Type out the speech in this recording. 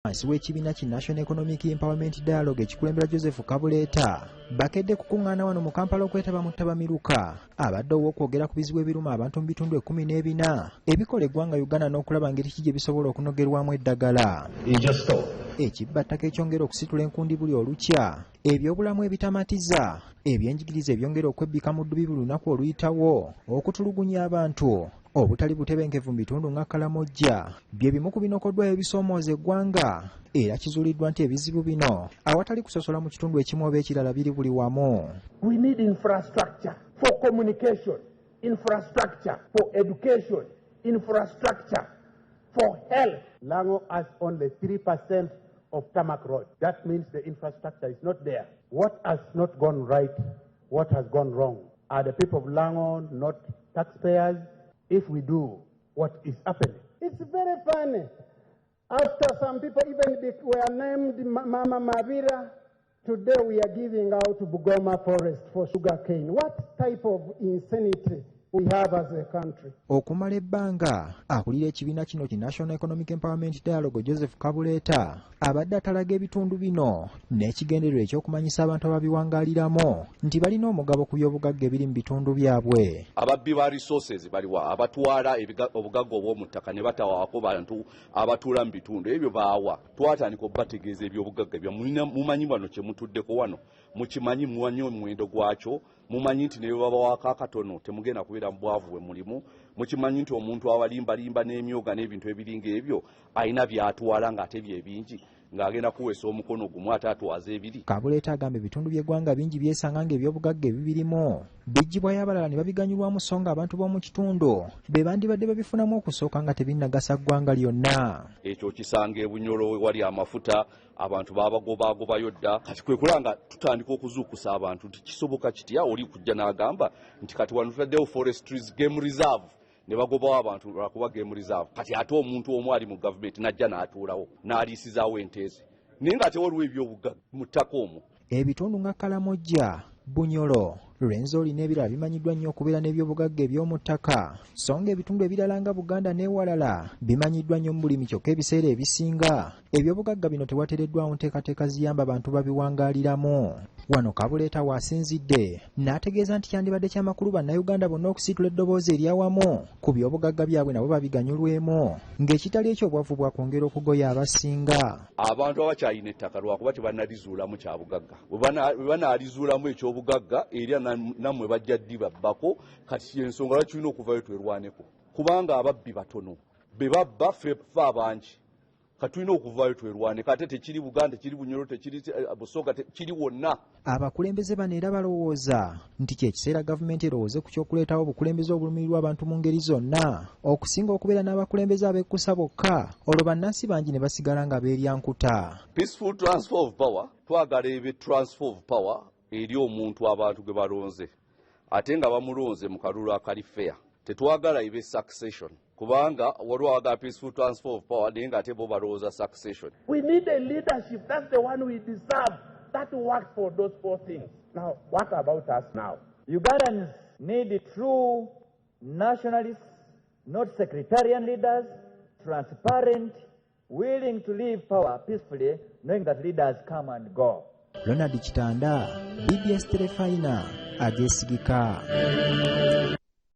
Wansi w'ekibiina ki National Economic Empowerment Dialogue ekikulembera Joseph Kabuleeta bakedde kukuŋŋaana wano mu Kampala okwetaba mu ttabamiruka abadde ow'okwogera ku bizibu ebiruma abantu mu bitundu 14 ebikola eggwanga Uganda n'okulaba ngeri ki gye bisobola okunogerwamu eddagala. Ekibbattaka ekyongera okusitula enkundi buli olukya, ebyobulamu ebitamatiza, ebyenjigiriza ebyongera okwebbika mu ddubi buli lunaku oluyitawo, okutulugunya abantu, obutali butebenkevu mu bitundu nga Kikaramoja bye bimu ku binokoddwayo ebisoomooza eggwanga, era kizuuliddwa nti ebizibu bino awatali kusosola mu kitundu ekimu oba ekirala biri buli wamu. We need infrastructure for communication, infrastructure for education, infrastructure for health. Lango has only 3% of tarmac road. That means the infrastructure is not there. What has not gone right? What has gone wrong? Are the people of Lango not taxpayers? If we do, what is happening? It's very funny. After some people even were named Mama Mavira, today we are giving out Bugoma forest for sugarcane. What type of insanity we have as a country? Okumala ebbanga akulira ekibiina kino ki National Economic Empowerment Dialogue Joseph Kabuleeta abadde atalaga ebitundu bino n'ekigendererwa ekyokumanyisa abantu ababiwangaaliramu nti balina omugabo ku by'obugagga ebiri mu bitundu byabwe. Ababbi ba resources baliwa abatwala obugagga obw'omu ttaka ne batawaako bantu abatuula mu bitundu ebyo baawa. Twatandika obbategeeza eby'obugagga bya mumanyi wano kye mutuddeko wano mukimanyi muwanyi omuwendo gwakyo, mumanyi nti ne babawaako akatono temugenda kubeera mu bwavu bwe mulimu, mukimanyi nti omuntu awalimbalimba n'emyoga n'ebintu ebiringa ebyo alina byatwala ng'ate bye bingi ng'agenda kuweesa omukono gumu ate atwaza ebiri. Kabuleeta agamba ebitundu by'eggwanga bingi byesanga ng'ebyobugagga ebibirimu bijjibwayo abalala ne babiganyulwamu so nga abantu b'omu kitundu be bandibadde babifunamu okusooka nga tebinnagasa ggwanga lyonna. Ekyo kisanga Ebunyolo wali amafuta abantu babagobaagobayo dda, kati kwe kulanga tutandika okuzuukusa abantu nti kisoboka kitya oli kujja n'agamba nti kati wano tutaddewo forestries game reserve ne bagobawo abantu lwakuba game reserve, kati ate omuntu omu ali mu gavumenti najja n'atuulawo n'aliisizaawo enteeze naye nga tewaliwo ebyobugagga mu ttaka omwo. Ebitundu nga Kikaramoja, Bunyolo, Lwenzori n'ebirala bimanyiddwa nnyo okubeera n'ebyobugagga eby'omu ttaka, so nga ebitundu ebirala nga Buganda n'ewalala bimanyiddwa nnyo mu bulimi kyokka ebiseera ebisinga ebyobugagga bino tewateereddwawo nteekateeka ziyamba abantu babiwangaaliramu. Wano Kabuleeta waasinzidde n'ategeeza nti kyandibadde ky'amakulu bannayuganda bonna okusitula eddoboozi eryawamu ku byobugagga byabwe nabo babiganyulwemu ng'ekitali eky'obwavu bwakwongera okugoya abasinga. Abantu abakyalina ettaka lwakuba tebannalizuulamu kya bugagga, bwe banaalizuulamu ekyobugagga era nammwe bajja ddi babbako, kati ensonga lwaki tulina okuvayo twerwaneko kubanga ababbi batono be babba ffe abangi. Katulina okuvayo twerwaneko ate tekiri Buganda, tekiri Bunyolo, tekiri Busoga, tekiri wonna. Abakulembeze bano era balowooza nti kyekiseera gavumenti erowooze ku ky'okuleetawo obukulembeze obulumirirwa abantu mu ngeri zonna okusinga okubeera n'abakulembeze abekkusa bokka olwo bannansi bangi ne basigala nga beeryankuta. Peaceful transfer of power, twagala ebe transfer of power eri omuntu abantu gwe balonze ate nga bamulonze mu kalulu akali fair. Tetwagala ibe succession kubanga waliwo aga peaceful transfer of power naye ng'ate bo balowooza succession. We need a leadership. That's the one we deserve. That works for those four things. Now, what about us now? Ugandans need true nationalists, not sectarian leaders, transparent, willing to leave power peacefully, knowing that leaders come and go. Ronald Kitanda, BBS Telefina, agesigika.